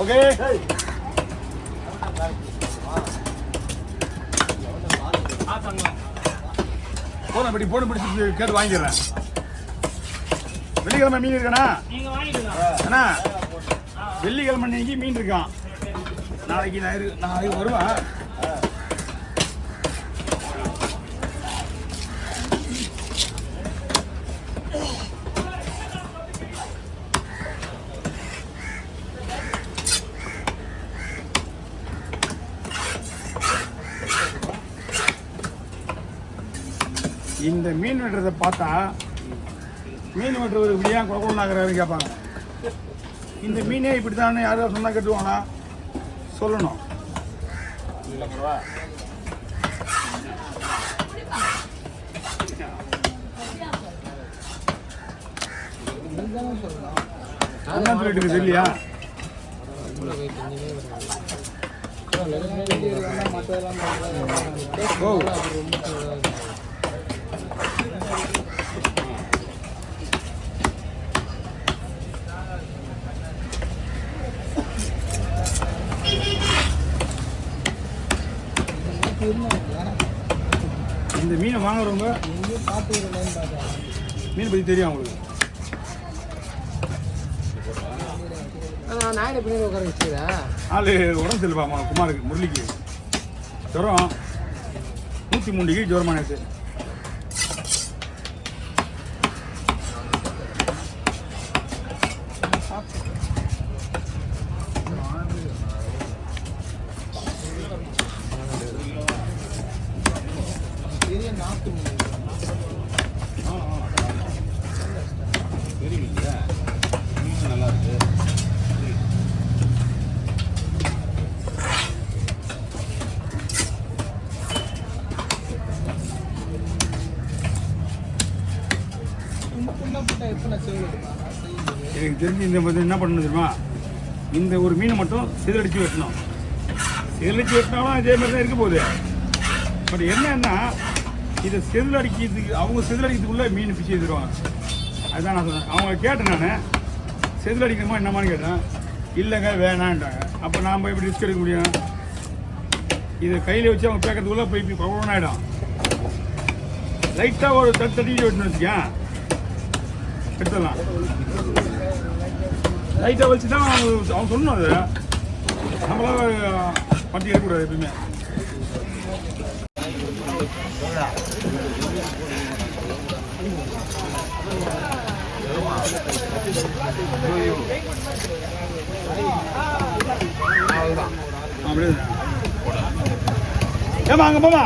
Okay போன பிடிச்சி கேட்டு வாங்கிடுறேன். வெள்ளிக்கிழமை மீன் இருக்காண்ணா? அண்ணா வெள்ளிக்கிழமை இன்னைக்கு மீன் இருக்கான். நாளைக்கு வருவேன். இந்த மீன் வெட்டுறதை பார்த்தா மீன் வெட்டுறவர் இப்படியா குழந்தைங்கிறாரு கேட்பாங்க. இந்த மீனே இப்படி தான் யாராவது சொன்னால் கட்டுவாங்களா? சொல்லணும். அண்ணாத்து வீட்டுக்கு இல்லையா? ஓ இந்த மீனை வாங்குறவங்க மீன் பற்றி தெரியும் அவங்களுக்கு. ஆள் உடம்பு சரியில்லைப்பா குமாருக்கு, முரளிக்கு ஜுரம் 103 டிகிரி ஜுரமானது. நல்லா இருக்கு. எனக்கு தெரிஞ்சு இந்த என்ன பண்ணணும் தெரியுமா? இந்த ஒரு மீனை மட்டும் சிதறடிச்சு வெட்டணும். சிதறடிச்சு வெட்டினாலும் இதே மாதிரி தான் இருக்க போகுது. பட் என்னன்னா இதை சிதறடிக்கிறதுக்கு அவங்க சிதறடிக்கிறதுக்குள்ளே மீன் பிச்சு எடுத்துருவாங்க. அதுதான் நான் சொன்னேன். அவங்க கேட்டேன், நான் செதிலடிக்கணுமா என்னமான்னு கேட்டேன். இல்லைங்க வேணான்ட்டாங்க. அப்போ நான் போய் இப்படி ரிஸ்க் எடுக்க முடியும்? இதை கையில் வச்சு அவங்க பேக்கிறதுக்குள்ளே போய் இப்படி பகவான் ஆகிடும். லைட்டாக ஒரு தட்டி வெட்டணும் வச்சுக்கேன், எடுத்துடலாம். லைட்டாக வச்சு தான் அவங்க சொல்லணும். அது நம்மளால பட்டி எடுக்கக்கூடாது எப்பயுமே. ஏமா அங்க போமா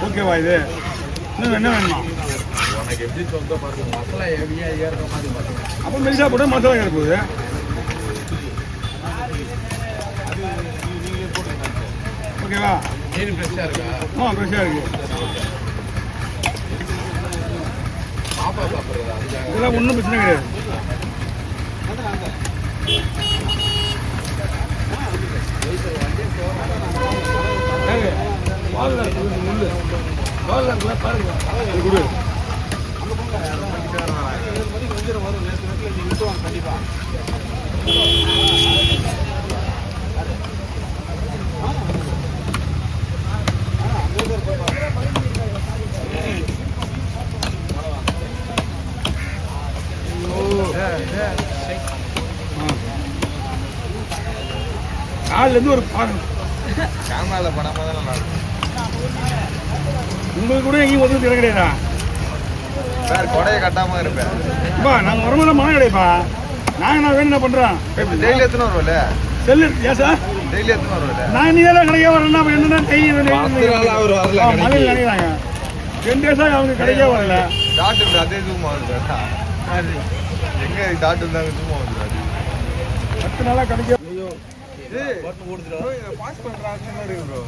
ஓகேவா? இது இன்னும் என்ன வேணுமா? உனக்கு எப்படி சொல்ல பாருங்க, மசாலா ஹெவியா ஏறுற மாதிரி பாருங்க. அப்போ மெலிசா போட்டு மசாலா ஏற போகுது. ஓகேவா? மீன் ஃப்ரெஷ்ஷாக இருக்கா? ஃப்ரெஷ்ஷாக இருக்கு. பாப்பா சாப்பிட்றதா? இதெல்லாம் ஒன்றும் பிரச்சனை கிடையாது. பாருங்க கொடு. கண்டிப்பா காலிலேருந்து ஒரு கேமராவில் படமாக தான் நல்லா இருக்கும். உங்களுக்கு கூட எங்கேயும் ஒதுக்கு திற கிடையாதா சார்? கொடையை கட்டாமல் இருப்பேன். நாங்கள் வரும்போது மழை கிடையாப்பா. நாங்கள் வேணும் என்ன பண்ணுறோம்? டெய்லி எத்தனை வரும்ல செல்லு? ஏன் சார்? டெய்லி எத்தனை வருவாரு? நான் நீ எல்லாம் கிடைக்க வரேன்னா என்னன்னா கை அவர் வரல மலையில் நினைக்கிறாங்க 2 டேஸா அவங்க கிடைக்க வரல. டாக்டர் அதே தூமா வந்துருக்கா? எங்க டாக்டர் இருந்தாங்க தூமா வந்துருக்காரு. 10 நாளா கிடைக்க. பாஸ் பண்றாங்க ப்ரோ.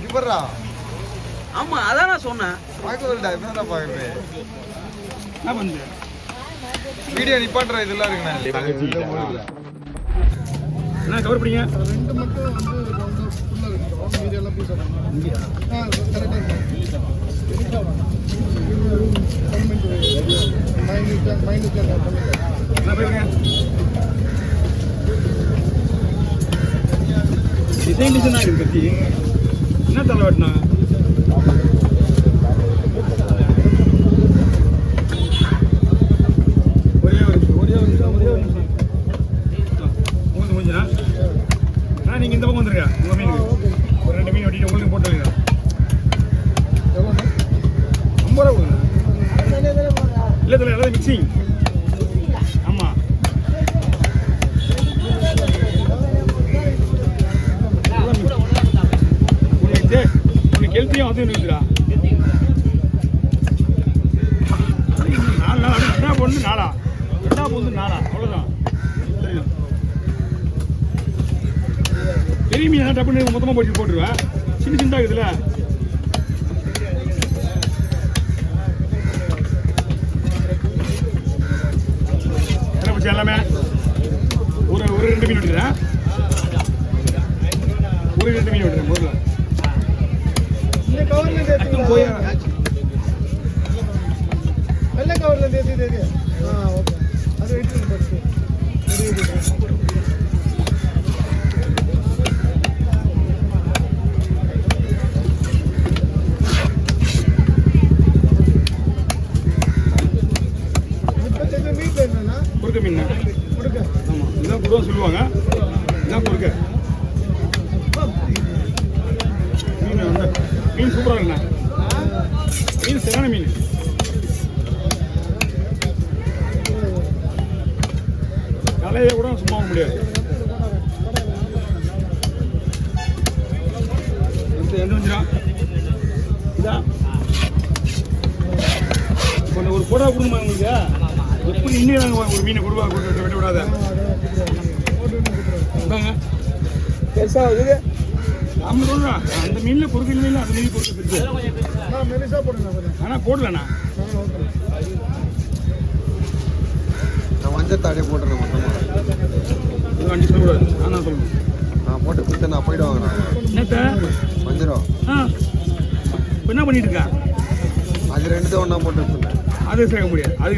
இப்பறா ஆமா அதான் நான் சொன்னேன். பாக்கறடா என்னடா பாக்குறே? என்ன பண்ணு? வீடியோ நிப்பாட்ற இதெல்லாம் இருக்குண்ணா. என்ன கவர் பண்ணீங்க? 2 மட்டும் வந்து ஃபுல்லா இருக்கு. மீதி எல்லாம் பீஸ் ஆகும். இங்கயா? கரெக்ட்டா இருக்கு. மைனஸ் என்ன பண்ணுங்க? டிசைனா இருக்கு கத்தி. என்ன தலை வெட்டினா? ஒரே ஒரு நிமிஷம். முடிஞ்சுனா நீங்க இந்த பக்கம் வந்துருங்க. உங்க மீனுக்கு ஒரு 2 மீன் வெட்டிட்டு உங்களுக்கு போட்டு வைங்க. 50 ரூபா கொடுங்க. இல்லை தலை எல்லாரும் மிக்சிங். ஆமா உனக்கு ஹெல்த்தியும் அதுவும் இருக்குதுடா. 4 நாள் ரெண்டா பொண்ணு 4 அவ்வளோதான். தெரியும் பெரிய மீன் டப்புன்னு மொத்தமாக போட்டு போட்டுருவேன். சின்ன சின்னதாக இருக்குதுல்ல. எல்லாமே ஒரு 2 மீன் விட்டுறேன். ஒரு 2 மீன் விட்டுறேன். பொருள் இந்த கவர்ல தேத்தி போய் வெள்ளை கவர்ல தேத்தி. ஓகே அது வெயிட் பண்ணு. குறுக்க மீன். ஆமாம் இதுதான் குருவா சொல்லுவாங்க. இதுதான் குறுக்க மீன். வந்து மீன் சூப்பராக இருக்குண்ணா. மீன் சரியான மீன். தலையை கூட சும்மா வாங்க முடியாது. எந்த வந்துடும் இதா கொஞ்சம் ஒரு போடா கொடுமா உங்களுக்கு. எப்படி இன்னும் நாங்கள் ஒரு மீனை கொடுவா விட்டு விடாத. பெருசாக நம்ம சொல்கிறோம் அந்த மீனில் பொறுக்க இல்லை. அந்த மீன் பொறுக்க பிடிச்சி மெலிசா போடுங்க. ஆனால் போடலண்ணா. நான் மஞ்சள் தாடியை போட்டுறேன் மொத்தமாக. வண்டி சொல்லக்கூடாது. நான் சொல்லணும். நான் போட்டு கொடுத்து நான் போயிடுவாங்க. என்னத்த மஞ்சரம் இப்போ என்ன பண்ணிட்டு இருக்கா? அது 2 ஒன்றா போட்டு வச்சுருந்தேன். அது சேர்க்க முடியாது. அது